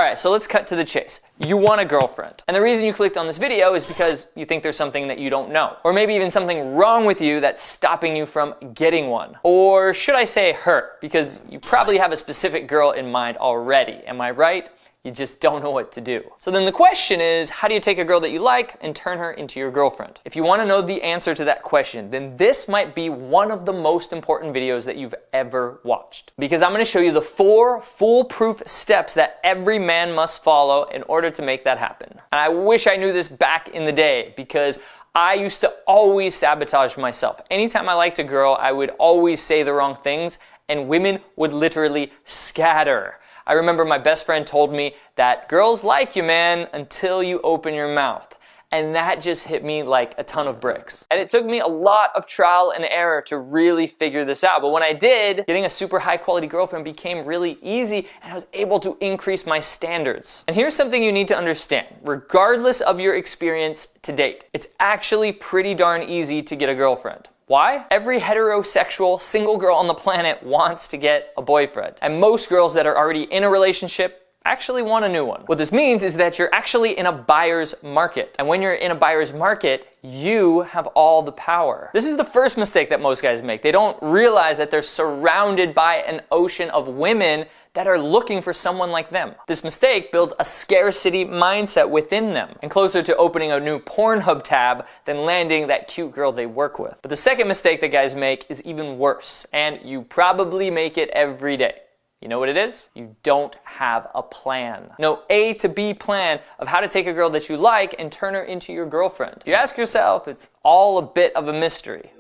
Alright, so let's cut to the chase. You want a girlfriend. And the reason you clicked on this video is because you think there's something that you don't know. Or maybe even something wrong with you that's stopping you from getting one. Or should I say hurt? Because you probably have a specific girl in mind already. Am I right? You just don't know what to do. So then the question is, how do you take a girl that you like and turn her into your girlfriend? If you want to know the answer to that question, then this might be one of the most important videos that you've ever watched. Because I'm going to show you the 4 foolproof steps that every man must follow in order to make that happen. And I wish I knew this back in the day, because I used to always sabotage myself. Anytime I liked a girl, I would always say the wrong things, and women would literally scatter. I remember my best friend told me that girls like you, man, until you open your mouth. And that just hit me like a ton of bricks. And it took me a lot of trial and error to really figure this out. But when I did, getting a super high quality girlfriend became really easy, and I was able to increase my standards. And here's something you need to understand. Regardless of your experience to date, it's actually pretty darn easy to get a girlfriend. Why? Every heterosexual single girl on the planet wants to get a boyfriend. And most girls that are already in a relationship actually want a new one. What this means is that you're actually in a buyer's market. And when you're in a buyer's market, you have all the power. This is the first mistake that most guys make. They don't realize that they're surrounded by an ocean of women that are looking for someone like them. This mistake builds a scarcity mindset within them, and closer to opening a new Pornhub tab than landing that cute girl they work with. But the second mistake that guys make is even worse, and you probably make it every day. You know what it is? You don't have a plan. No A to B plan of how to take a girl that you like and turn her into your girlfriend. You ask yourself, it's all a bit of a mystery.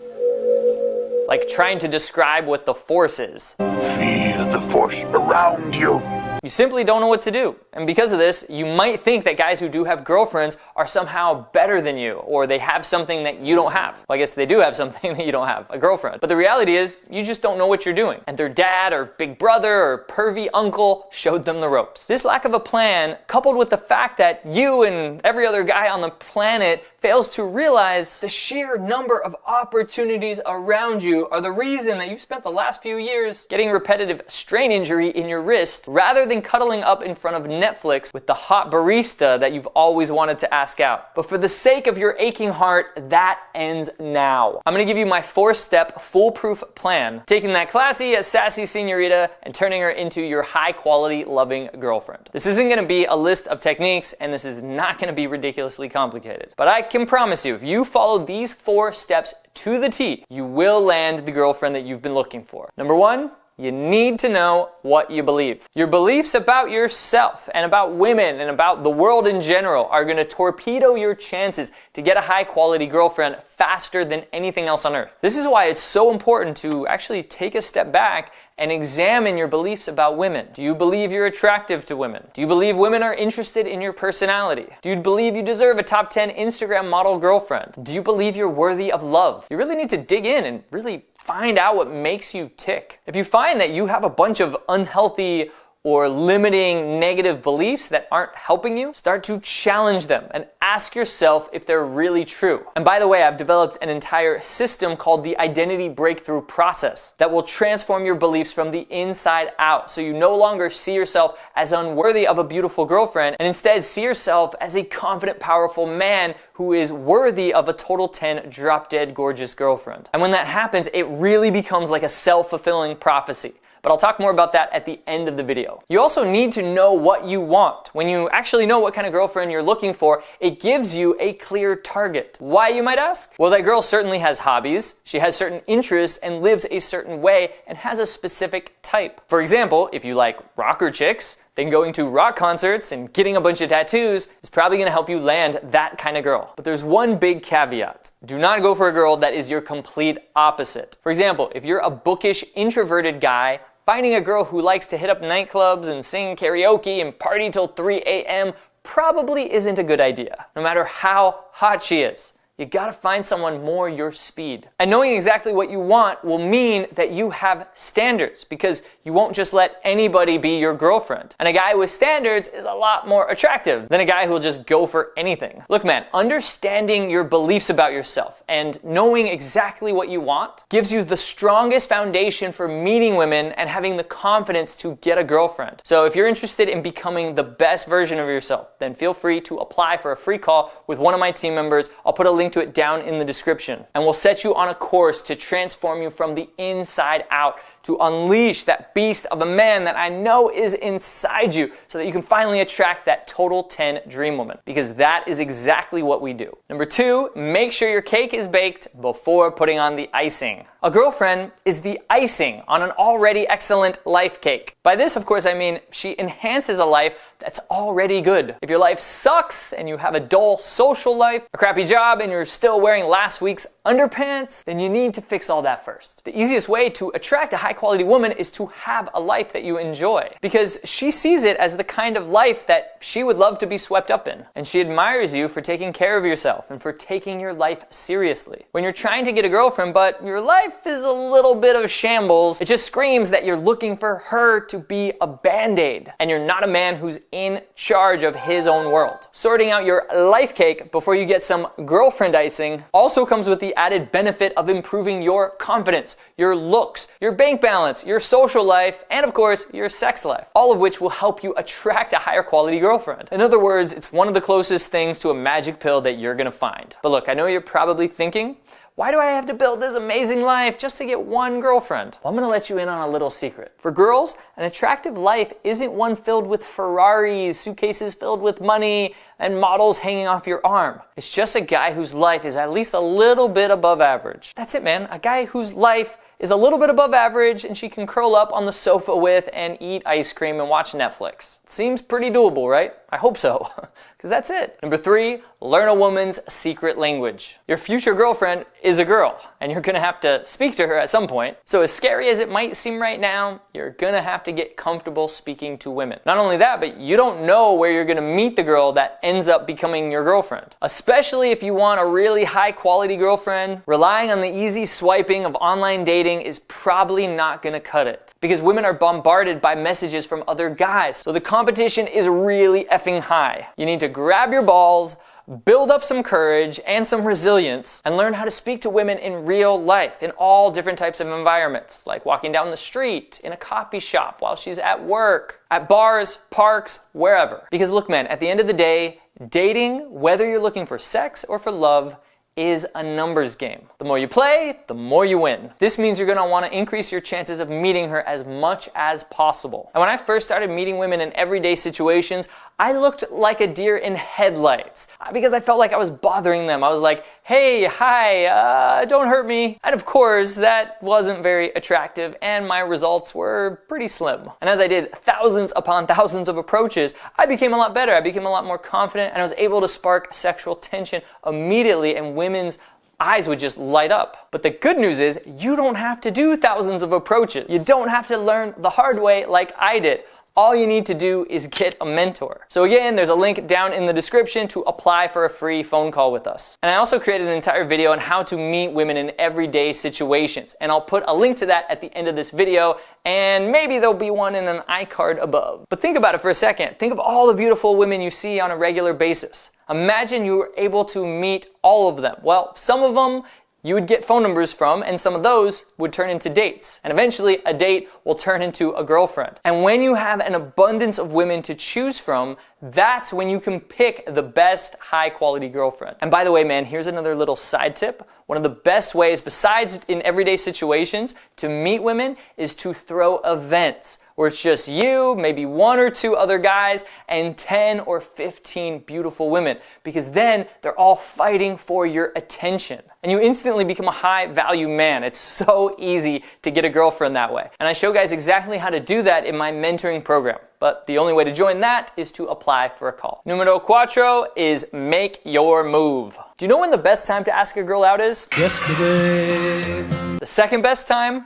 Like trying to describe what the force is. Feel the force around you. You simply don't know what to do. And because of this, you might think that guys who do have girlfriends are somehow better than you, or they have something that you don't have. Well, I guess they do have something that you don't have, a girlfriend. But the reality is, you just don't know what you're doing. And their dad or big brother or pervy uncle showed them the ropes. This lack of a plan, coupled with the fact that you and every other guy on the planet fails to realize the sheer number of opportunities around you are the reason that you've spent the last few years getting repetitive strain injury in your wrist, rather than cuddling up in front of Netflix with the hot barista that you've always wanted to ask out. But for the sake of your aching heart, that ends now. I'm gonna give you my 4-step foolproof plan, taking that classy, sassy señorita and turning her into your high-quality, loving girlfriend. This isn't gonna be a list of techniques, and this is not gonna be ridiculously complicated. But I can promise you, if you follow these 4 steps to the T, you will land the girlfriend that you've been looking for. Number 1, you need to know what you believe. Your beliefs about yourself and about women and about the world in general are going to torpedo your chances to get a high quality girlfriend faster than anything else on earth. This is why it's so important to actually take a step back and examine your beliefs about women. Do you believe you're attractive to women? Do you believe women are interested in your personality? Do you believe you deserve a top 10 Instagram model girlfriend? Do you believe you're worthy of love? You really need to dig in and really find out what makes you tick. If you find that you have a bunch of unhealthy or limiting negative beliefs that aren't helping you, start to challenge them and ask yourself if they're really true. And by the way, I've developed an entire system called the identity breakthrough process that will transform your beliefs from the inside out, so you no longer see yourself as unworthy of a beautiful girlfriend and instead see yourself as a confident, powerful man who is worthy of a total 10 drop-dead gorgeous girlfriend. And when that happens, it really becomes like a self-fulfilling prophecy. But I'll talk more about that at the end of the video. You also need to know what you want. When you actually know what kind of girlfriend you're looking for, it gives you a clear target. Why, you might ask? Well, that girl certainly has hobbies, she has certain interests and lives a certain way and has a specific type. For example, if you like rocker chicks, then going to rock concerts and getting a bunch of tattoos is probably going to help you land that kind of girl. But there's one big caveat. Do not go for a girl that is your complete opposite. For example, if you're a bookish, introverted guy, finding a girl who likes to hit up nightclubs and sing karaoke and party till 3 a.m. probably isn't a good idea, no matter how hot she is. You gotta find someone more your speed. And knowing exactly what you want will mean that you have standards, because you won't just let anybody be your girlfriend. And a guy with standards is a lot more attractive than a guy who will just go for anything. Look, man, understanding your beliefs about yourself and knowing exactly what you want gives you the strongest foundation for meeting women and having the confidence to get a girlfriend. So if you're interested in becoming the best version of yourself, then feel free to apply for a free call with one of my team members. I'll put a link to it down in the description. And we'll set you on a course to transform you from the inside out, to unleash that beast of a man that I know is inside you, so that you can finally attract that total 10 dream woman. Because that is exactly what we do. Number 2, make sure your cake is baked before putting on the icing. A girlfriend is the icing on an already excellent life cake. By this, of course, I mean she enhances a life that's already good. If your life sucks and you have a dull social life, a crappy job, and you're still wearing last week's underpants, then you need to fix all that first. The easiest way to attract a high-quality woman is to have a life that you enjoy, because she sees it as the kind of life that she would love to be swept up in. And she admires you for taking care of yourself and for taking your life seriously. When you're trying to get a girlfriend, but your life is a little bit of shambles, it just screams that you're looking for her to be a band-aid, and you're not a man who's in charge of his own world. Sorting out your life cake before you get some girlfriend icing also comes with the added benefit of improving your confidence, your looks, your bank balance, your social life, and of course, your sex life, all of which will help you attract a higher quality girlfriend. In other words, it's one of the closest things to a magic pill that you're gonna find. But look, I know you're probably thinking, why do I have to build this amazing life just to get one girlfriend? Well, I'm gonna let you in on a little secret. For girls, an attractive life isn't one filled with Ferraris, suitcases filled with money, and models hanging off your arm. It's just a guy whose life is at least a little bit above average. That's it, man. A guy whose life is a little bit above average and she can curl up on the sofa with and eat ice cream and watch Netflix. Seems pretty doable, right? I hope so, because that's it. Number 3, learn a woman's secret language. Your future girlfriend is a girl, and you're gonna have to speak to her at some point. So as scary as it might seem right now, you're gonna have to get comfortable speaking to women. Not only that, but you don't know where you're gonna meet the girl that ends up becoming your girlfriend. Especially if you want a really high quality girlfriend, relying on the easy swiping of online dating is probably not gonna cut it. Because women are bombarded by messages from other guys, so the competition is really effing high. You need to grab your balls, build up some courage and some resilience, and learn how to speak to women in real life, in all different types of environments, like walking down the street, in a coffee shop, while she's at work, at bars, parks, wherever. Because look, man, at the end of the day, dating, whether you're looking for sex or for love, is a numbers game. The more you play, the more you win. This means you're gonna wanna increase your chances of meeting her as much as possible. And when I first started meeting women in everyday situations, I looked like a deer in headlights because I felt like I was bothering them. I was like, hey, hi, don't hurt me. And of course, that wasn't very attractive and my results were pretty slim. And as I did thousands upon thousands of approaches, I became a lot better. I became a lot more confident, and I was able to spark sexual tension immediately, and women's eyes would just light up. But the good news is you don't have to do thousands of approaches. You don't have to learn the hard way like I did. All you need to do is get a mentor. So again, there's a link down in the description to apply for a free phone call with us. And I also created an entire video on how to meet women in everyday situations. And I'll put a link to that at the end of this video, and maybe there'll be one in an iCard above. But think about it for a second. Think of all the beautiful women you see on a regular basis. Imagine you were able to meet all of them. Well, some of them you would get phone numbers from, and some of those would turn into dates. And eventually a date will turn into a girlfriend. And when you have an abundance of women to choose from, that's when you can pick the best high quality girlfriend. And by the way, man, here's another little side tip. One of the best ways, besides in everyday situations, to meet women is to throw events where it's just you, maybe 1 or 2 other guys, and 10 or 15 beautiful women. Because then they're all fighting for your attention. And you instantly become a high value man. It's so easy to get a girlfriend that way. And I show guys exactly how to do that in my mentoring program. But the only way to join that is to apply for a call. Numero 4 is make your move. Do you know when the best time to ask a girl out is? Yesterday. The second best time?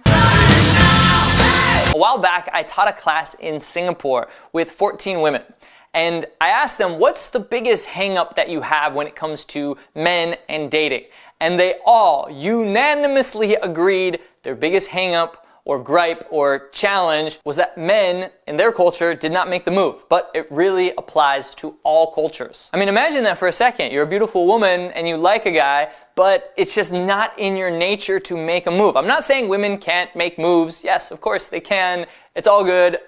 A while back, I taught a class in Singapore with 14 women. And I asked them, what's the biggest hang up that you have when it comes to men and dating? And they all unanimously agreed their biggest hang up or gripe or challenge was that men in their culture did not make the move. But it really applies to all cultures. I mean, imagine that for a second. You're a beautiful woman and you like a guy, but it's just not in your nature to make a move. I'm not saying women can't make moves. Yes, of course they can. It's all good.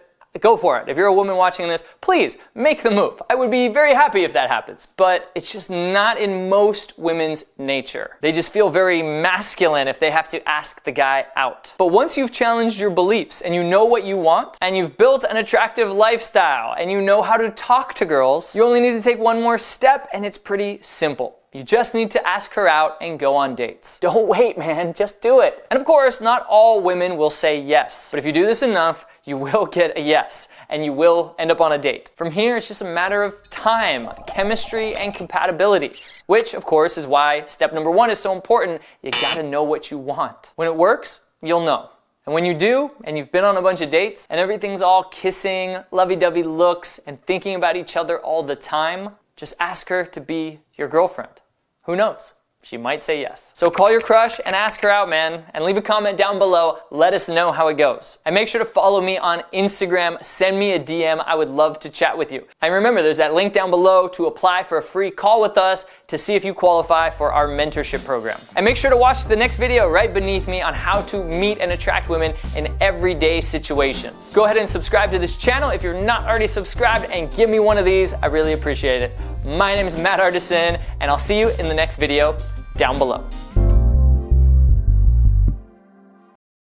Go for it. If you're a woman watching this, please make the move. I would be very happy if that happens, but it's just not in most women's nature. They just feel very masculine if they have to ask the guy out. But once you've challenged your beliefs and you know what you want and you've built an attractive lifestyle and you know how to talk to girls, you only need to take one more step and it's pretty simple. You just need to ask her out and go on dates. Don't wait, man. Just do it. And of course, not all women will say yes. But if you do this enough, you will get a yes. And you will end up on a date. From here, it's just a matter of time, chemistry, and compatibility. Which, of course, is why step number 1 is so important. You gotta know what you want. When it works, you'll know. And when you do, and you've been on a bunch of dates, and everything's all kissing, lovey-dovey looks, and thinking about each other all the time, just ask her to be your girlfriend. Who knows? She might say yes. So call your crush and ask her out, man, and leave a comment down below. Let us know how it goes. And make sure to follow me on Instagram. Send me a DM. I would love to chat with you. And remember, there's that link down below to apply for a free call with us to see if you qualify for our mentorship program. And make sure to watch the next video right beneath me on how to meet and attract women in everyday situations. Go ahead and subscribe to this channel if you're not already subscribed and give me one of these. I really appreciate it. My name is Matt Artisan, and I'll see you in the next video down below.